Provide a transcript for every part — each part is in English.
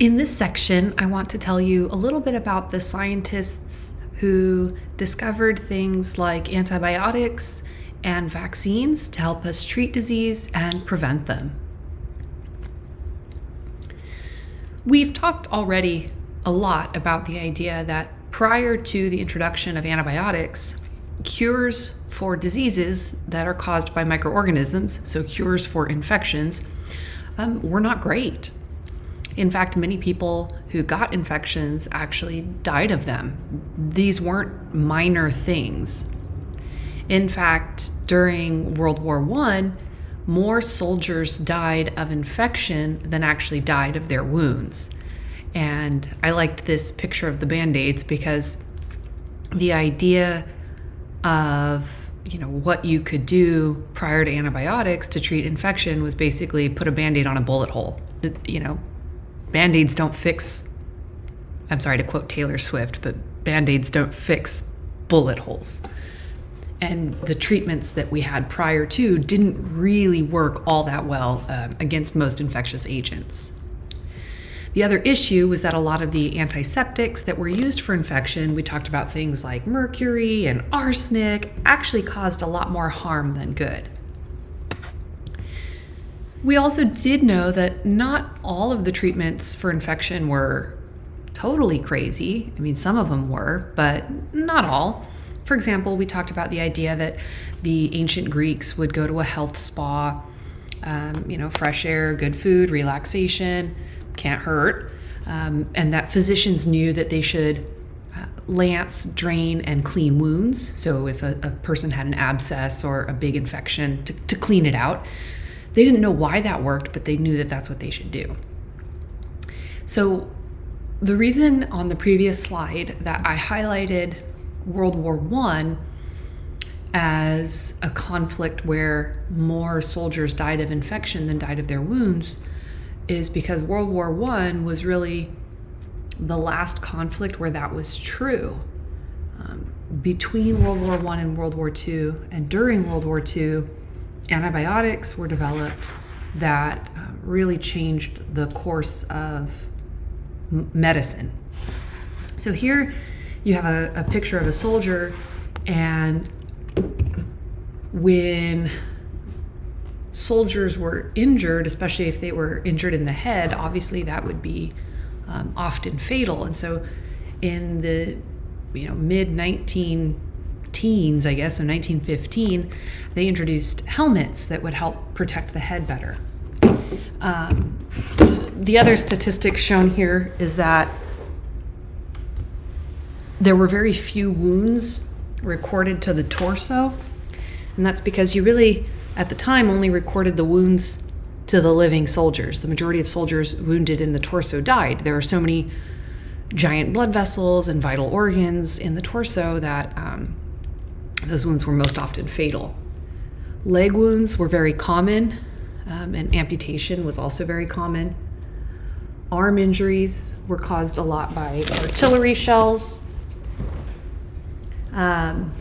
In this section, I want to tell you a little bit about the scientists who discovered things like antibiotics and vaccines to help us treat disease and prevent them. We've talked already a lot about the idea that prior to the introduction of antibiotics, cures for diseases that are caused by microorganisms, so cures for infections, were not great. In fact, many people who got infections actually died of them. These weren't minor things. In fact, during World War I, more soldiers died of infection than actually died of their wounds. And I liked this picture of the Band-Aids because the idea of what you could do prior to antibiotics to treat infection was basically put a Band-Aid on a bullet hole. Band-Aids don't fix, I'm sorry to quote Taylor Swift, but Band-Aids don't fix bullet holes. And the treatments that we had prior to didn't really work all that well against most infectious agents. The other issue was that a lot of the antiseptics that were used for infection, we talked about things like mercury and arsenic, actually caused a lot more harm than good. We also did know that not all of the treatments for infection were totally crazy. I mean, some of them were, but not all. For example, we talked about the idea that the ancient Greeks would go to a health spa, fresh air, good food, relaxation, can't hurt, and that physicians knew that they should lance, drain, and clean wounds. So if a person had an abscess or a big infection, to clean it out. They didn't know why that worked, but they knew that that's what they should do. So the reason on the previous slide that I highlighted World War I as a conflict where more soldiers died of infection than died of their wounds is because World War I was really the last conflict where that was true. Between World War I and World War II, and during World War II, antibiotics were developed that really changed the course of medicine. So here you have a picture of a soldier, and when soldiers were injured, especially if they were injured in the head, obviously that would be often fatal. And so in the mid-19-teens, I guess, so 1915, they introduced helmets that would help protect the head better. The other statistic shown here is that there were very few wounds recorded to the torso, and that's because you really, at the time, only recorded the wounds to the living soldiers. The majority of soldiers wounded in the torso died. There are so many giant blood vessels and vital organs in the torso that those wounds were most often fatal. Leg wounds were very common, and amputation was also very common. Arm injuries were caused a lot by artillery shells. And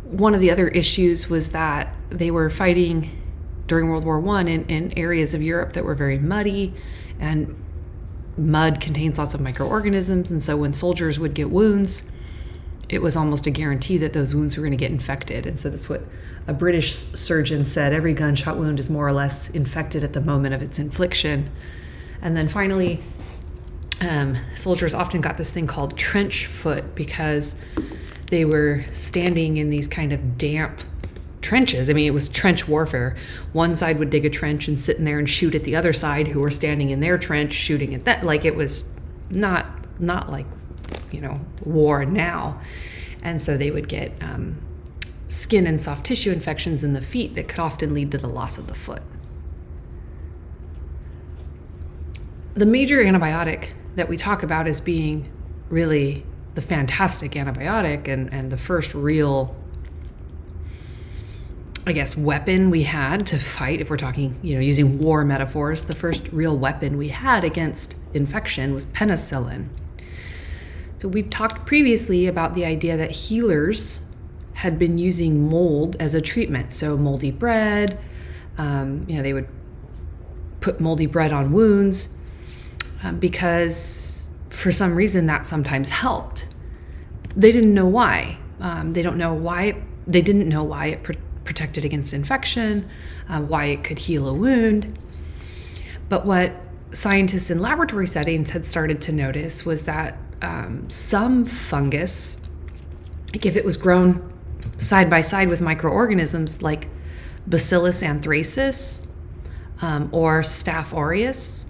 one of the other issues was that they were fighting during World War I in areas of Europe that were very muddy, and mud contains lots of microorganisms, and so when soldiers would get wounds, it was almost a guarantee that those wounds were going to get infected. And so that's what a British surgeon said: every gunshot wound is more or less infected at the moment of its infliction. And then finally, soldiers often got this thing called trench foot because they were standing in these kind of damp trenches. I mean, it was trench warfare. One side would dig a trench and sit in there and shoot at the other side who were standing in their trench shooting at that. Like, it was not like, war now. And so they would get skin and soft tissue infections in the feet that could often lead to the loss of the foot. The major antibiotic that we talk about as being really the fantastic antibiotic and the first real, I guess, weapon we had to fight, if we're talking, using war metaphors, the first real weapon we had against infection was penicillin. So we've talked previously about the idea that healers had been using mold as a treatment. So moldy bread, they would put moldy bread on wounds, because for some reason that sometimes helped. They didn't know why. They didn't know why it protected against infection, why it could heal a wound. But what scientists in laboratory settings had started to notice was that some fungus, like if it was grown side by side with microorganisms like Bacillus anthracis or Staph aureus.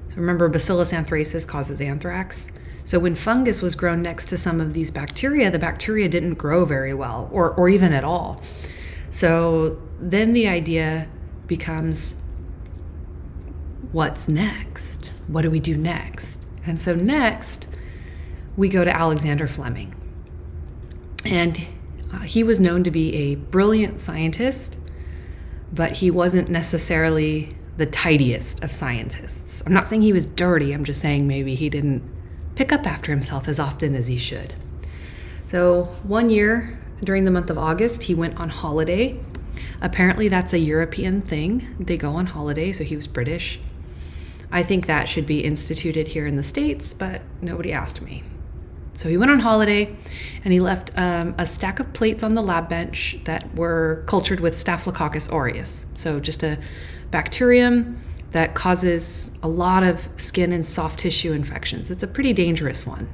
So remember, Bacillus anthracis causes anthrax. So when fungus was grown next to some of these bacteria, the bacteria didn't grow very well, or even at all. So then the idea becomes, what's next? What do we do next? And so next, we go to Alexander Fleming. And he was known to be a brilliant scientist, but he wasn't necessarily the tidiest of scientists. I'm not saying he was dirty, I'm just saying maybe he didn't pick up after himself as often as he should. So one year during the month of August, he went on holiday. Apparently that's a European thing. They go on holiday, so he was British. I think that should be instituted here in the States, but nobody asked me. So he went on holiday and he left a stack of plates on the lab bench that were cultured with Staphylococcus aureus. So just a bacterium that causes a lot of skin and soft tissue infections. It's a pretty dangerous one.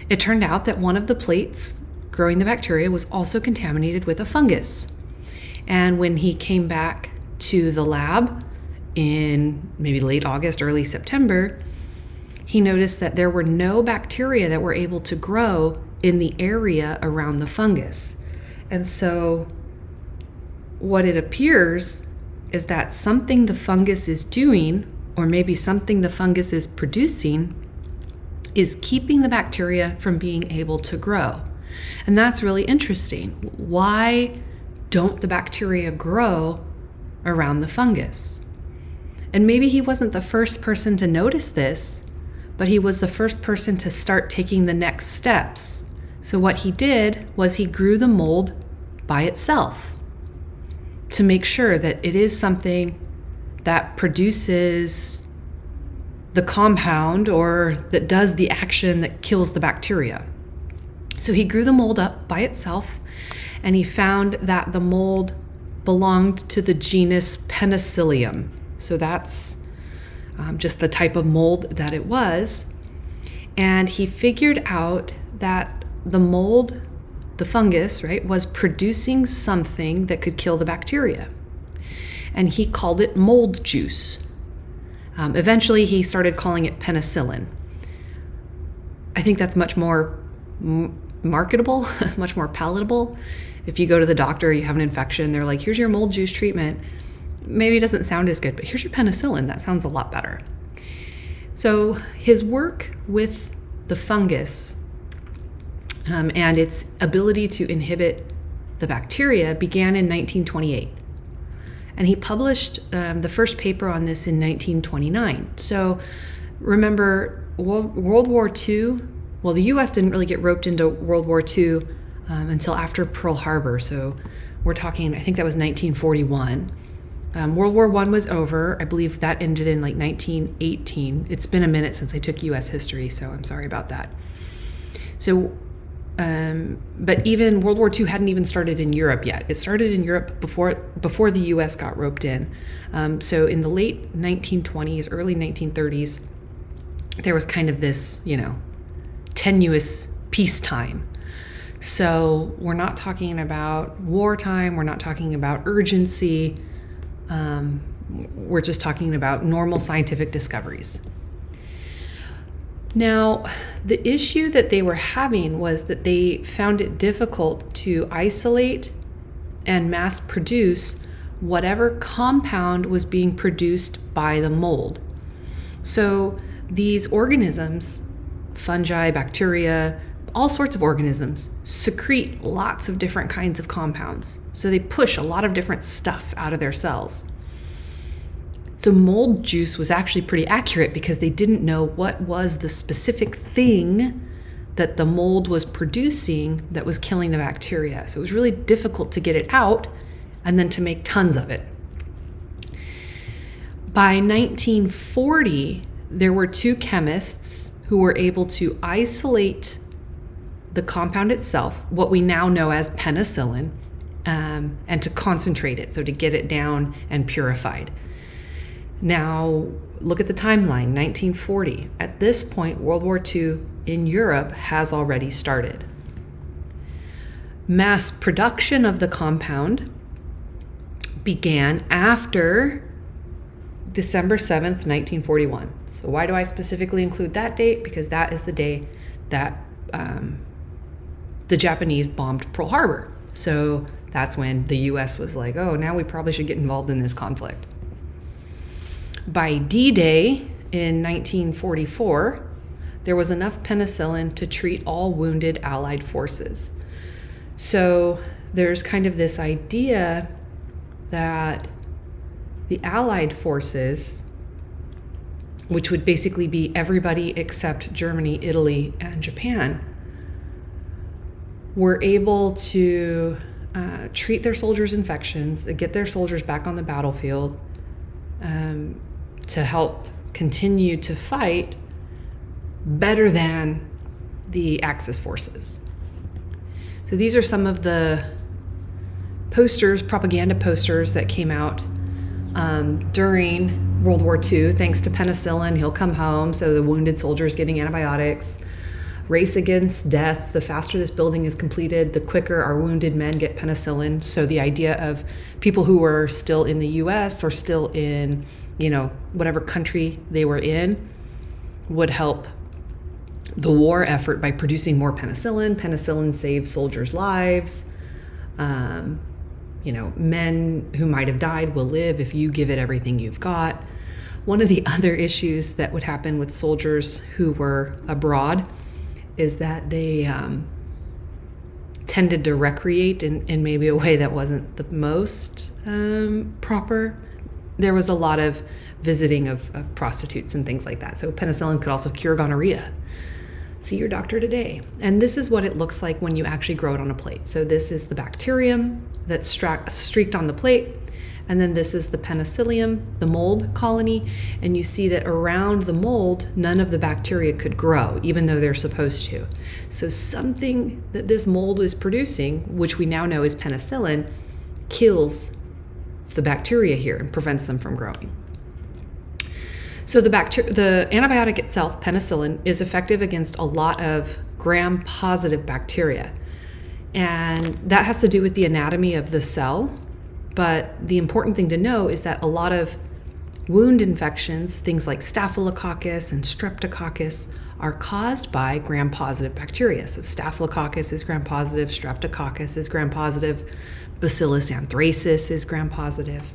It turned out that one of the plates growing the bacteria was also contaminated with a fungus. And when he came back to the lab in maybe late August, early September, he noticed that there were no bacteria that were able to grow in the area around the fungus. And so what it appears is that something the fungus is doing, or maybe something the fungus is producing, is keeping the bacteria from being able to grow. And that's really interesting. Why don't the bacteria grow around the fungus? And maybe he wasn't the first person to notice this, but he was the first person to start taking the next steps. So what he did was he grew the mold by itself to make sure that it is something that produces the compound or that does the action that kills the bacteria. So he grew the mold up by itself, and he found that the mold belonged to the genus Penicillium. So that's just the type of mold that it was. And he figured out that the mold, the fungus, right, was producing something that could kill the bacteria. And he called it mold juice. Eventually, he started calling it penicillin. I think that's much more marketable, much more palatable. If you go to the doctor, you have an infection, they're like, here's your mold juice treatment. Maybe it doesn't sound as good, but here's your penicillin. That sounds a lot better. So his work with the fungus and its ability to inhibit the bacteria began in 1928. And he published the first paper on this in 1929. So remember, World War II, well, the US didn't really get roped into World War II until after Pearl Harbor. So we're talking, I think that was 1941. World War I was over. I believe that ended in like 1918. It's been a minute since I took US history, so I'm sorry about that. So, but even World War II hadn't even started in Europe yet. It started in Europe before the US got roped in. So in the late 1920s, early 1930s, there was kind of this, tenuous peacetime. So we're not talking about wartime. We're not talking about urgency. We're just talking about normal scientific discoveries. Now, the issue that they were having was that they found it difficult to isolate and mass produce whatever compound was being produced by the mold. So these organisms, fungi, bacteria, all sorts of organisms, secrete lots of different kinds of compounds. So they push a lot of different stuff out of their cells. So mold juice was actually pretty accurate because they didn't know what was the specific thing that the mold was producing that was killing the bacteria. So it was really difficult to get it out and then to make tons of it. By 1940, there were two chemists who were able to isolate the compound itself, what we now know as penicillin, and to concentrate it, so to get it down and purified. Now, look at the timeline, 1940. At this point, World War II in Europe has already started. Mass production of the compound began after December 7th, 1941. So why do I specifically include that date? Because that is the day that the Japanese bombed Pearl Harbor. So that's when the US was like, oh, now we probably should get involved in this conflict. By D-Day in 1944, there was enough penicillin to treat all wounded Allied forces. So there's kind of this idea that the Allied forces, which would basically be everybody except Germany, Italy, and Japan, were able to treat their soldiers' infections, get their soldiers back on the battlefield, to help continue to fight better than the Axis forces. So these are some of the posters, propaganda posters that came out during World War II. Thanks to penicillin, he'll come home, so the wounded soldiers getting antibiotics. Race against death, the faster this building is completed, the quicker our wounded men get penicillin. So the idea of people who were still in the US or still in, whatever country they were in would help the war effort by producing more penicillin. Penicillin saves soldiers' lives. Men who might have died will live if you give it everything you've got. One of the other issues that would happen with soldiers who were abroad is that they tended to recreate in maybe a way that wasn't the most proper. There was a lot of visiting of prostitutes and things like that. So penicillin could also cure gonorrhea. See your doctor today. And this is what it looks like when you actually grow it on a plate. So this is the bacterium that's streaked on the plate. And then this is the penicillium, the mold colony. And you see that around the mold, none of the bacteria could grow, even though they're supposed to. So something that this mold is producing, which we now know is penicillin, kills the bacteria here and prevents them from growing. So the antibiotic itself, penicillin, is effective against a lot of gram-positive bacteria. And that has to do with the anatomy of the cell. But the important thing to know is that a lot of wound infections, things like Staphylococcus and Streptococcus, are caused by gram-positive bacteria. So Staphylococcus is gram-positive, Streptococcus is gram-positive, Bacillus anthracis is gram-positive.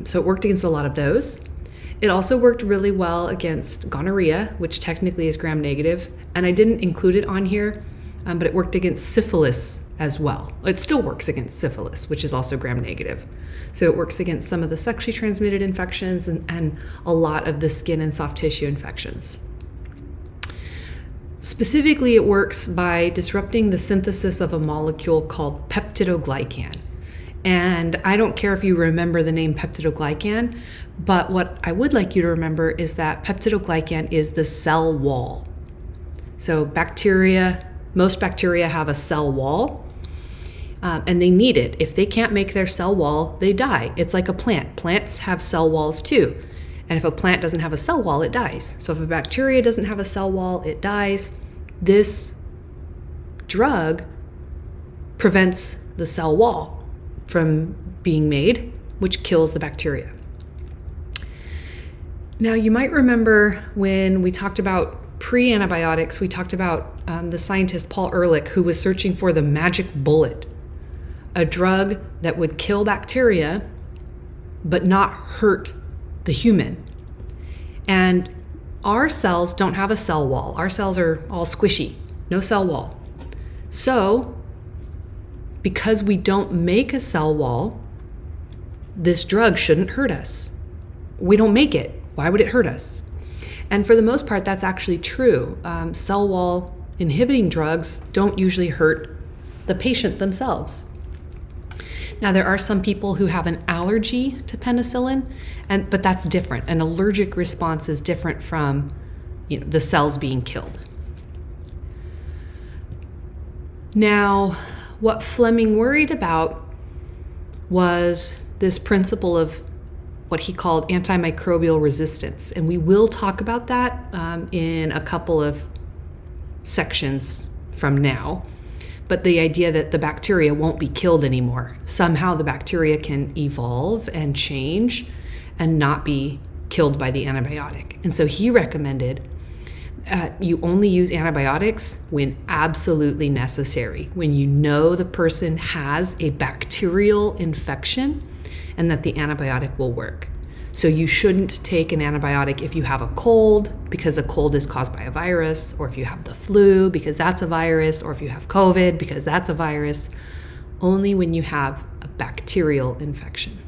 So it worked against a lot of those. It also worked really well against gonorrhea, which technically is gram-negative. And I didn't include it on here, but it worked against syphilis as well. It still works against syphilis, which is also gram-negative. So it works against some of the sexually transmitted infections and a lot of the skin and soft tissue infections. Specifically, it works by disrupting the synthesis of a molecule called peptidoglycan. And I don't care if you remember the name peptidoglycan, but what I would like you to remember is that peptidoglycan is the cell wall. So most bacteria have a cell wall, and they need it. If they can't make their cell wall, they die. It's like a plant. Plants have cell walls too. And if a plant doesn't have a cell wall, it dies. So if a bacteria doesn't have a cell wall, it dies. This drug prevents the cell wall from being made, which kills the bacteria. Now, you might remember when we talked about pre-antibiotics, we talked about the scientist Paul Ehrlich, who was searching for the magic bullet, a drug that would kill bacteria but not hurt the human. And our cells don't have a cell wall. Our cells are all squishy, no cell wall. So because we don't make a cell wall, this drug shouldn't hurt us. We don't make it. Why would it hurt us? And for the most part, that's actually true. Cell wall inhibiting drugs don't usually hurt the patient themselves. Now, there are some people who have an allergy to penicillin, but that's different. An allergic response is different from the cells being killed. Now, what Fleming worried about was this principle of what he called antimicrobial resistance. And we will talk about that in a couple of sections from now. But the idea that the bacteria won't be killed anymore. Somehow the bacteria can evolve and change and not be killed by the antibiotic. And so he recommended you only use antibiotics when absolutely necessary, when you know the person has a bacterial infection and that the antibiotic will work. So you shouldn't take an antibiotic if you have a cold, because a cold is caused by a virus, or if you have the flu, because that's a virus, or if you have COVID, because that's a virus. Only when you have a bacterial infection.